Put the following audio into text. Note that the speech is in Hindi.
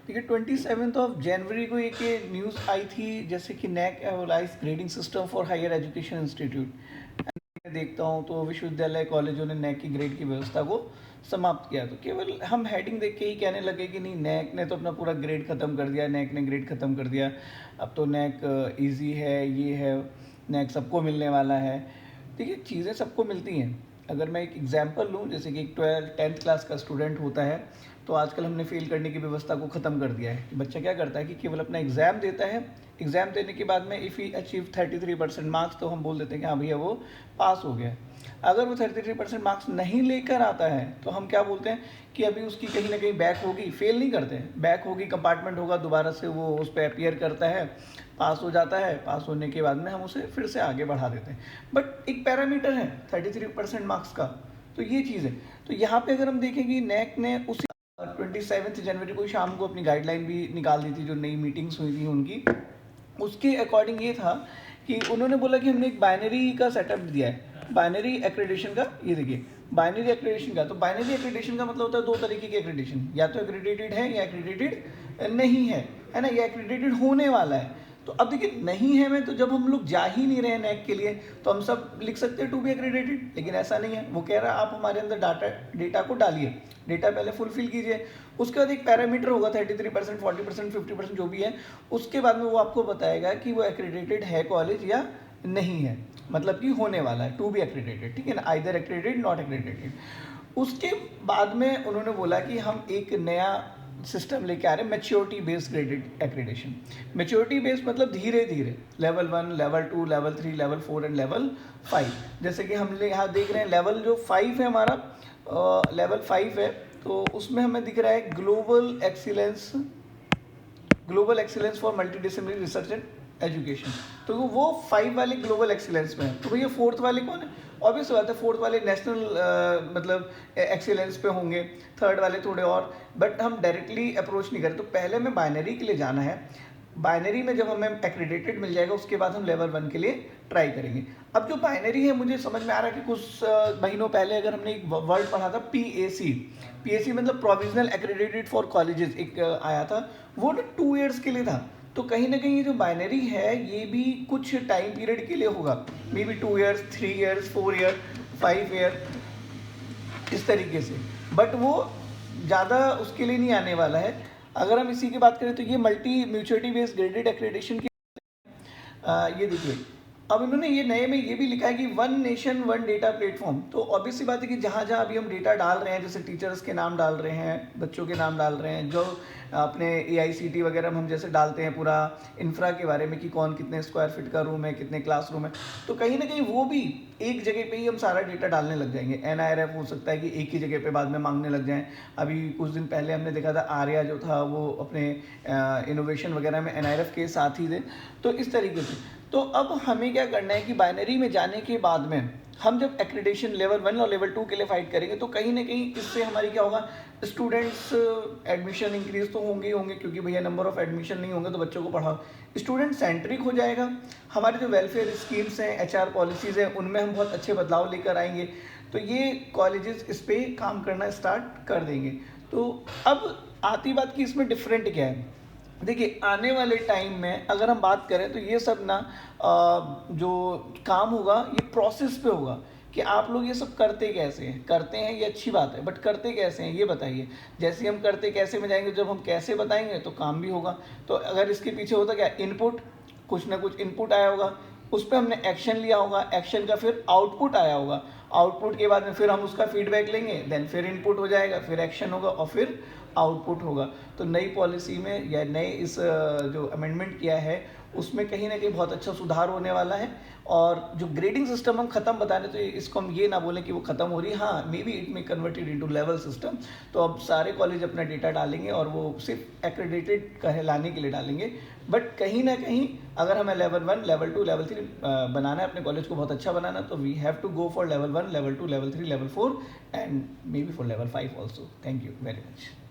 देखिए 27 जनवरी को एक ये न्यूज़ आई थी जैसे कि नैक एवलाइज grading system for higher education institute. मैं देखता हूँ तो विश्वविद्यालय कॉलेजों ने नैक की ग्रेड की व्यवस्था को समाप्त किया। तो केवल हम हेडिंग देख के ही कहने लगे कि नहीं, नैक ने तो अपना पूरा ग्रेड ख़त्म कर दिया, नैक ने ग्रेड ख़त्म कर दिया, अब तो नैक ईजी है, ये है, नैक सबको मिलने वाला है। देखिए चीज़ें सबको मिलती हैं। अगर मैं एक एग्जांपल लूँ, जैसे कि एक 10th क्लास का स्टूडेंट होता है, तो आजकल हमने फेल करने की व्यवस्था को ख़त्म कर दिया है कि बच्चा क्या करता है कि केवल अपना एग्ज़ाम देता है। एग्ज़ाम देने के बाद में इफ़ ही अचीव 33% मार्क्स, तो हम बोल देते हैं कि हाँ भैया वो पास हो गया। अगर वो 33% मार्क्स नहीं लेकर आता है तो हम क्या बोलते हैं कि अभी उसकी कहीं ना कहीं बैक होगी। फेल नहीं करते हैं, बैक होगी, कंपार्टमेंट होगा, दोबारा से वो उस पर अपियर करता है, पास हो जाता है। पास होने के बाद में हम उसे फिर से आगे बढ़ा देते हैं। बट एक पैरामीटर है 33% मार्क्स का, तो ये चीज़ है। तो यहाँ पे अगर हम देखेंगे नैक ने उसी 27 जनवरी को शाम को अपनी गाइडलाइन भी निकाल दी थी, जो नई मीटिंग्स हुई थी उनकी, उसके अकॉर्डिंग ये था कि उन्होंने बोला कि हमने एक बाइनरी का सेटअप दिया है, बाइनरी एक्रेडिशन का। ये देखिए बाइनरी एक्रेडिशन का, तो बाइनरी एक्रेडिशन का मतलब होता है दो तरीके के एक्रेडिशन, या तो एक्रेडिटेड है या एक्रेडिटेड नहीं है ना, या एक्रेडिटेड होने वाला है। तो अब देखिए नहीं है में तो जब हम लोग जा ही नहीं रहे हैं नैक के लिए, तो हम सब लिख सकते हैं टू बी एक्रेडिटेड, लेकिन ऐसा नहीं है। वो कह रहा है आप हमारे अंदर डेटा को डालिए, डेटा पहले फुलफिल कीजिए, उसके बाद एक पैरामीटर होगा 33%, 40%, 50% जो भी है, उसके बाद में वो आपको बताएगा कि वो एक्रेडिटेड है कॉलेज या नहीं है, मतलब कि होने वाला है, टू बी एक्रेडिटेड, ठीक है ना, आइदर एक्रेडिटेड नॉट एक्रेडिटेड। उसके बाद में उन्होंने बोला कि हम एक नया सिस्टम लेके आ रहे हैं, maturity based graded accreditation. Maturity based मतलब धीरे धीरे level 1, level 2, level 3, level 4 and level 5। जैसे कि हम यहाँ देख रहे हैं लेवल जो 5 है हमारा, लेवल 5 है, तो उसमें हमें दिख रहा है global excellence for multidisciplinary research and education. तो वो 5 वाले ग्लोबल एक्सीलेंस में है। तो भैया 4th वाले कौन है? ऑब्वियस बात है 4th वाले नेशनल मतलब एक्सीलेंस पे होंगे, 3rd वाले थोड़े और, बट हम डायरेक्टली अप्रोच नहीं करें। तो पहले हमें बाइनरी के लिए जाना है, बाइनरी में जब हमें एक्रेडिटेड मिल जाएगा उसके बाद हम लेवल 1 के लिए ट्राई करेंगे। अब जो बाइनरी है, मुझे समझ में आ रहा है कि कुछ महीनों पहले अगर हमने एक वर्ड पढ़ा था PAC मतलब प्रोविजनल एक्रेडिटेड फॉर कॉलेजेस, एक आया था, वो ना 2 ईयर्स के लिए था। तो कहीं ना कहीं ये जो बाइनरी है ये भी कुछ टाइम पीरियड के लिए होगा, may be 2 years, 3 years, 4 year, 5 year, इस तरीके से, बट वो ज़्यादा उसके लिए नहीं आने वाला है। अगर हम इसी की बात करें तो ये multi mutuality based graded accreditation की ये देखिए, अब इन्होंने ये नए में ये भी लिखा है कि 1 नेशन 1 डेटा प्लेटफॉर्म। तो ऑब्वियस सी बात है कि जहाँ जहाँ अभी हम डेटा डाल रहे हैं, जैसे टीचर्स के नाम डाल रहे हैं, बच्चों के नाम डाल रहे हैं, जो अपने AICT वगैरह में हम जैसे डालते हैं पूरा इंफ्रा के बारे में कि कौन कितने स्क्वायर फीट का रूम है, कितने क्लासरूम है, तो कहीं ना कहीं वो भी एक जगह पे ही हम सारा डेटा डालने लग जाएंगे। NIRF हो सकता है कि एक ही जगह पे बाद में मांगने लग जाएं। अभी कुछ दिन पहले हमने देखा था आर्या जो था वो अपने इनोवेशन वगैरह में NIRF के साथ ही थे। तो इस तरीके से, तो अब हमें क्या करना है कि बाइनरी में जाने के बाद में हम जब एक्रेडिटेशन लेवल 1 और लेवल 2 के लिए फाइट करेंगे, तो कहीं ना कहीं इससे हमारी क्या होगा, स्टूडेंट्स एडमिशन इंक्रीज तो होंगे ही होंगे, क्योंकि भैया नंबर ऑफ एडमिशन नहीं होंगे तो बच्चों को पढ़ाओ, स्टूडेंट सेंट्रिक हो जाएगा। हमारे जो वेलफेयर स्कीम्स हैं, HR पॉलिसीज़ हैं, उनमें हम बहुत अच्छे बदलाव लेकर आएंगे। तो ये कॉलेजेस इस पर काम करना स्टार्ट कर देंगे। तो अब आती बात कि इसमें डिफरेंट क्या है। देखिए आने वाले टाइम में अगर हम बात करें तो ये सब ना जो काम होगा ये प्रोसेस पे होगा कि आप लोग ये सब करते कैसे हैं, करते हैं ये अच्छी बात है, बट करते कैसे हैं ये बताइए। जैसे हम करते कैसे में जाएंगे, जब हम कैसे बताएंगे तो काम भी होगा। तो अगर इसके पीछे होता क्या, इनपुट, कुछ ना कुछ इनपुट आया होगा, उस पर हमने एक्शन लिया होगा, एक्शन का फिर आउटपुट आया होगा, आउटपुट के बाद में फिर हम उसका फीडबैक लेंगे, देन फिर इनपुट हो जाएगा, फिर एक्शन होगा और फिर आउटपुट होगा। तो नई पॉलिसी में या नए इस जो अमेंडमेंट किया है उसमें कहीं ना कहीं बहुत अच्छा सुधार होने वाला है। और जो ग्रेडिंग सिस्टम हम खत्म बता रहे, तो इसको हम ये ना बोलें कि वो खत्म हो रही है, हाँ may be it may converted into level system. तो अब सारे कॉलेज अपना डेटा डालेंगे और वो सिर्फ एक्रेडिटेड कहलाने के लिए डालेंगे। बट कहीं ना कहीं अगर हमें लेवल 1, लेवल 2, लेवल 3 बनाना है, अपने कॉलेज को बहुत अच्छा बनाना, तो we have to go for level 1, level 2, level 3, level 4 and maybe for level 5 also. Thank you very much.